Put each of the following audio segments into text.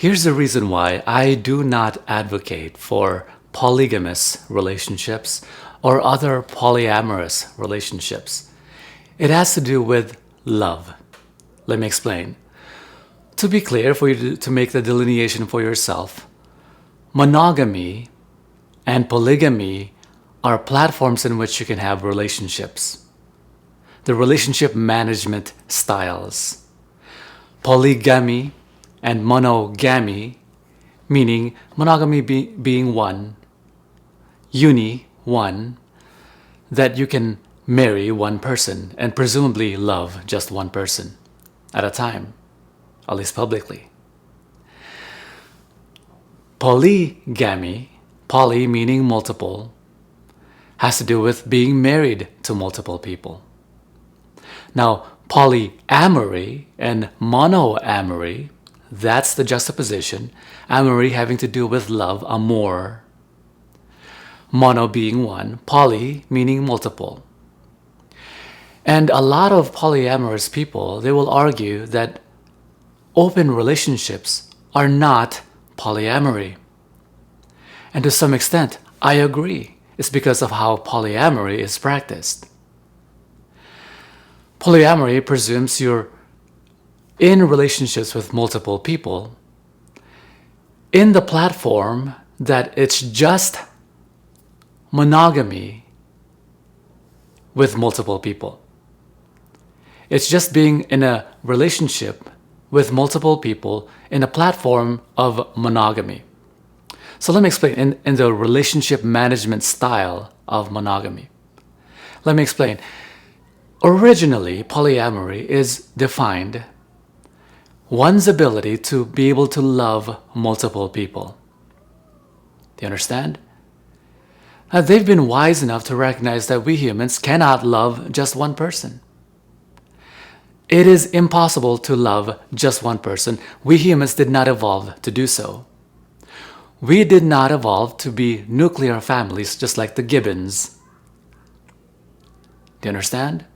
Here's the reason why I do not advocate for polygamous relationships or other polyamorous relationships. It has to do with love. Let me explain. To be clear, for you to make the delineation for yourself, monogamy and polygamy are platforms in which you can have relationships. The relationship management styles. Polygamy and monogamy, meaning monogamy being one, one, that you can marry one person and presumably love just one person at a time, at least publicly. Polygamy, poly meaning multiple, has to do with being married to multiple people. Now, polyamory and monoamory, that's the juxtaposition. Amory having to do with love, amour. Mono being one, poly meaning multiple. And a lot of polyamorous people, they will argue that open relationships are not polyamory. And to some extent, I agree. It's because of how polyamory is practiced. Polyamory presumes you're in relationships with multiple people in the platform that it's just monogamy with multiple people. It's just being in a relationship with multiple people in a platform of monogamy. So let me explain in the relationship management style of monogamy. Let me explain. Originally, polyamory is defined one's ability to be able to love multiple people. Do you understand? They've been wise enough to recognize that we humans cannot love just one person. It is impossible to love just one person. We humans did not evolve to do so. We did not evolve to be nuclear families just like the gibbons. Do you understand?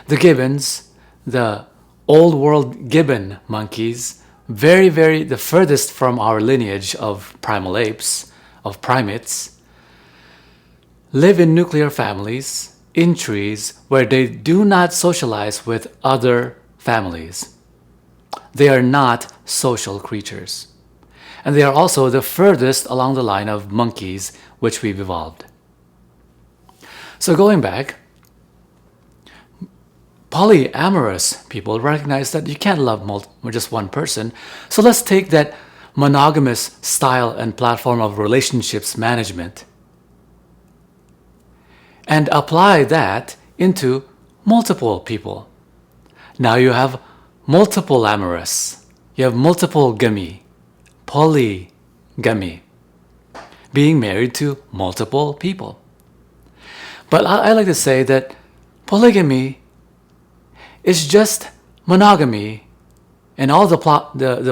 The gibbons, the old world gibbon monkeys, the furthest from our lineage of primal apes, of primates, live in nuclear families, in trees, where they do not socialize with other families. They are not social creatures. And they are also the furthest along the line of monkeys which we've evolved. So going back, polyamorous people recognize that you can't love just one person. So let's take that monogamous style and platform of relationships management and apply that into multiple people. Now you have multiple amorous, you have multiple gamy, polygamy, being married to multiple people. But I like to say that polygamy is just monogamy and all the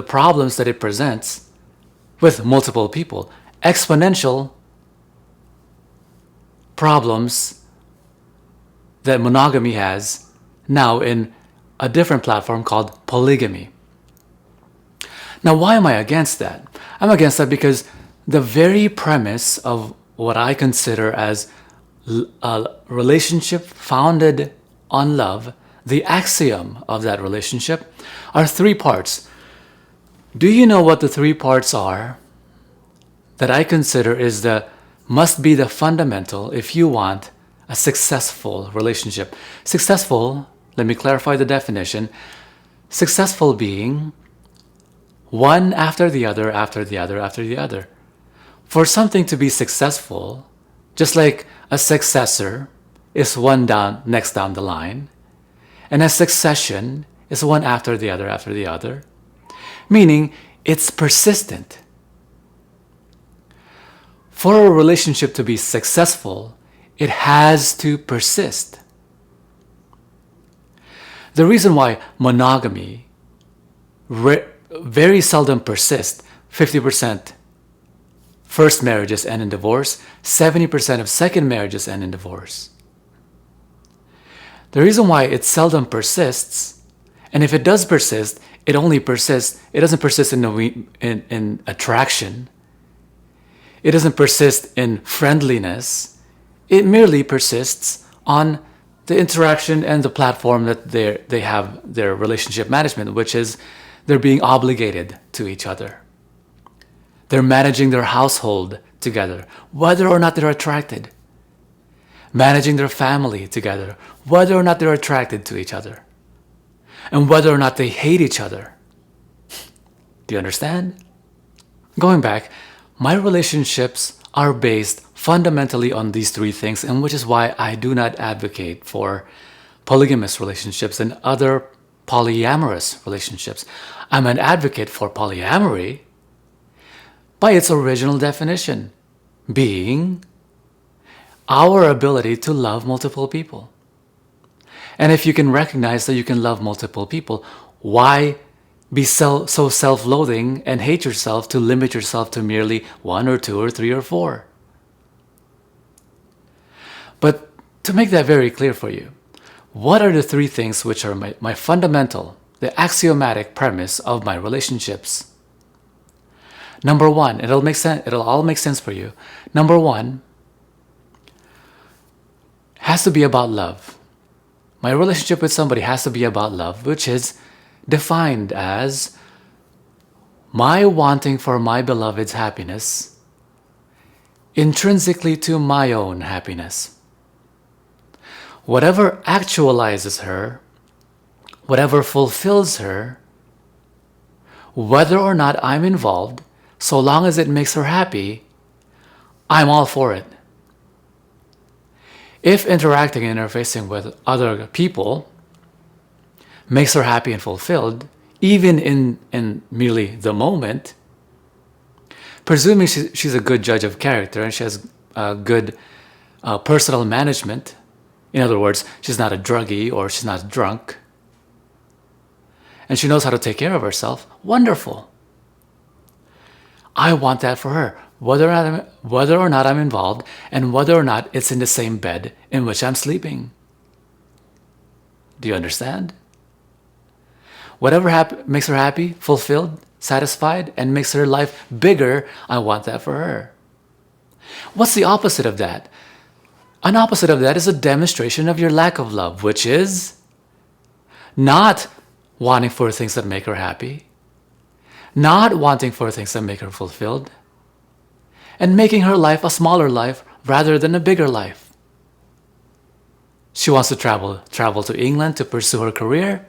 problems that it presents with multiple people. Exponential problems that monogamy has now in a different platform called polygamy. Now, why am I against that? I'm against that because the very premise of what I consider as a relationship founded on love, the axiom of that relationship, are three parts. Do you know what the three parts are that I consider must be the fundamental if you want a successful relationship? Successful, let me clarify the definition. Successful being one after the other, after the other, after the other. For something to be successful, just like a successor is one next down the line, and a succession is one after the other, meaning it's persistent. For a relationship to be successful, it has to persist. The reason why monogamy very seldom persists, 50% first marriages end in divorce, 70% of second marriages end in divorce. The reason why it seldom persists, and if it does persist, it only persists, it doesn't persist in attraction. It doesn't persist in friendliness. It merely persists on the interaction and the platform that they have their relationship management, which is they're being obligated to each other. They're managing their household together, whether or not they're attracted. Managing their family together, whether or not they're attracted to each other. And whether or not they hate each other. Do you understand? Going back, my relationships are based fundamentally on these three things, and which is why I do not advocate for polygamous relationships and other polyamorous relationships. I'm an advocate for polyamory by its original definition, being our ability to love multiple people. And if you can recognize that you can love multiple people, why be so self-loathing and hate yourself to limit yourself to merely one or two or three or four? But to make that very clear for you, what are the three things which are my fundamental, the axiomatic premise of my relationships? Number one, it'll all make sense for you. Number one has to be about love. My relationship with somebody has to be about love, which is defined as my wanting for my beloved's happiness intrinsically to my own happiness. Whatever actualizes her, whatever fulfills her, whether or not I'm involved, so long as it makes her happy, I'm all for it. If interacting and interfacing with other people makes her happy and fulfilled, even in merely the moment, presuming she's a good judge of character and she has good personal management, in other words, she's not a druggie or she's not drunk, and she knows how to take care of herself, wonderful. I want that for her, whether or not I'm involved and whether or not it's in the same bed in which I'm sleeping. Do you understand? Whatever makes her happy, fulfilled, satisfied, and makes her life bigger, I want that for her. What's the opposite of that? An opposite of that is a demonstration of your lack of love, which is not wanting for things that make her happy, not wanting for things that make her fulfilled, and making her life a smaller life rather than a bigger life. She wants to travel to England to pursue her career.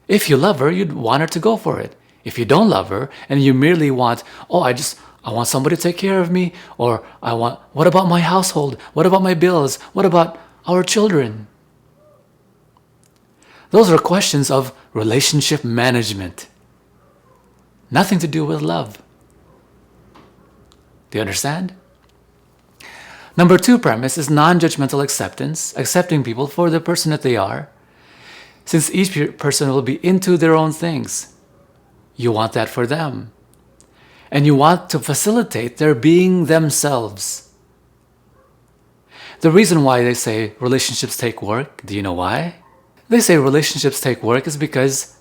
If you love her, you'd want her to go for it. If you don't love her and you merely want, I want somebody to take care of me, or what about my household? What about my bills? What about our children? Those are questions of relationship management. Nothing to do with love. Do you understand? Number two premise is non-judgmental acceptance, accepting people for the person that they are, since each person will be into their own things. You want that for them. And you want to facilitate their being themselves. The reason why they say relationships take work, do you know why? They say relationships take work is because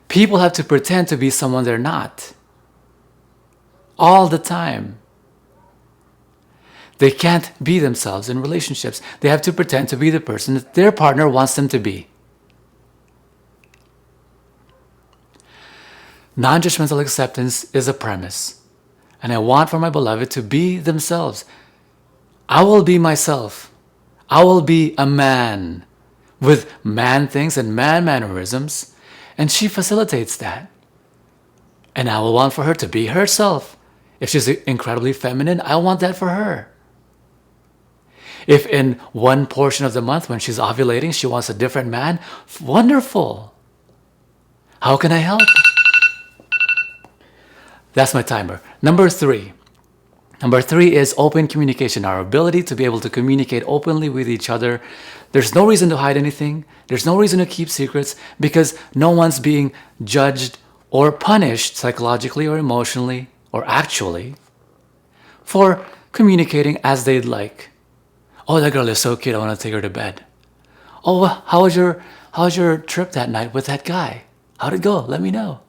people have to pretend to be someone they're not. All the time. They can't be themselves in relationships. They have to pretend to be the person that their partner wants them to be. Non-judgmental acceptance is a premise. And I want for my beloved to be themselves. I will be myself. I will be a man with man things and man mannerisms. And she facilitates that. And I will want for her to be herself. If she's incredibly feminine, I want that for her. If in one portion of the month when she's ovulating, she wants a different man, wonderful. How can I help? That's my timer. Number three. Number three is open communication, our ability to be able to communicate openly with each other. There's no reason to hide anything. There's no reason to keep secrets because no one's being judged or punished psychologically or emotionally or actually for communicating as they'd like. Oh, that girl is so cute, I want to take her to bed. Oh, how was your trip that night with that guy? How'd it go? Let me know.